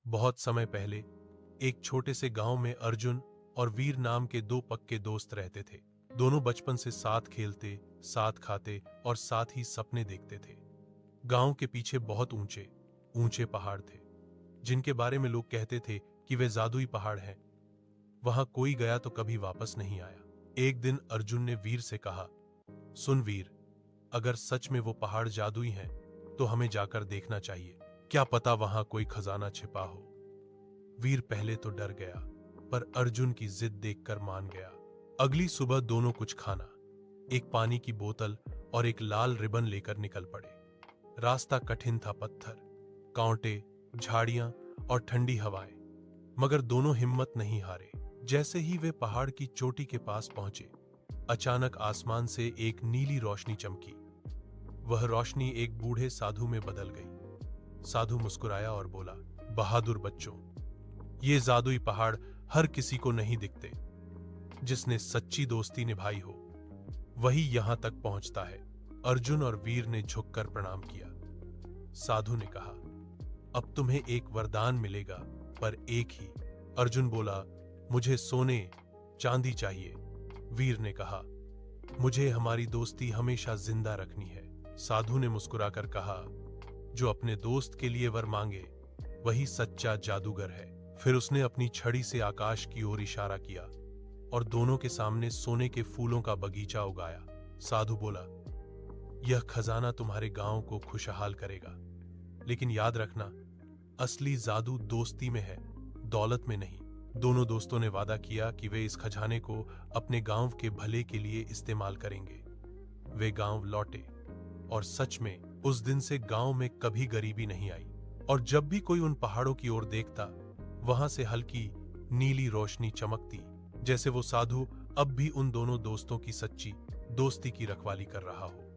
बहुत समय पहले एक छोटे से गांव में अर्जुन और वीर नाम के दो पक्के दोस्त रहते थे। दोनों बचपन से साथ खेलते, साथ खाते और साथ ही सपने देखते थे। गांव के पीछे बहुत ऊंचे ऊंचे पहाड़ थे, जिनके बारे में लोग कहते थे कि वे जादुई पहाड़ हैं। वहां कोई गया तो कभी वापस नहीं आया। एक दिन अर्जुन ने वीर से कहा, सुन वीर, अगर सच में वो पहाड़ जादुई हैं तो हमें जाकर देखना चाहिए। क्या पता वहां कोई खजाना छिपा हो। वीर पहले तो डर गया, पर अर्जुन की जिद देखकर मान गया। अगली सुबह दोनों कुछ खाना, एक पानी की बोतल और एक लाल रिबन लेकर निकल पड़े। रास्ता कठिन था, पत्थर, कांटे, झाड़ियां और ठंडी हवाएं, मगर दोनों हिम्मत नहीं हारे। जैसे ही वे पहाड़ की चोटी के पास पहुंचे, अचानक आसमान से एक नीली रोशनी चमकी। वह रोशनी एक बूढ़े साधु में बदल गई। साधु मुस्कुराया और बोला, बहादुर बच्चों, ये जादुई पहाड़ हर किसी को नहीं दिखते। जिसने सच्ची दोस्ती निभाई हो वही यहां तक पहुंचता है। अर्जुन और वीर ने झुककर प्रणाम किया। साधु ने कहा, अब तुम्हें एक वरदान मिलेगा, पर एक ही। अर्जुन बोला, मुझे सोने चांदी चाहिए। वीर ने कहा, मुझे हमारी दोस्ती हमेशा जिंदा रखनी है। साधु ने मुस्कुराकर कहा, जो अपने दोस्त के लिए वर मांगे वही सच्चा जादूगर है। फिर उसने अपनी छड़ी से आकाश की ओर इशारा किया और दोनों के सामने सोने के फूलों का बगीचा उगाया। साधु बोला, यह खजाना तुम्हारे गांव को खुशहाल करेगा, लेकिन याद रखना, असली जादू दोस्ती में है, दौलत में नहीं। दोनों दोस्तों ने वादा किया कि वे इस खजाने को अपने गांव के भले के लिए इस्तेमाल करेंगे। वे गांव लौटे और सच में उस दिन से गांव में कभी गरीबी नहीं आई। और जब भी कोई उन पहाड़ों की ओर देखता, वहां से हल्की नीली रोशनी चमकती, जैसे वो साधु अब भी उन दोनों दोस्तों की सच्ची दोस्ती की रखवाली कर रहा हो।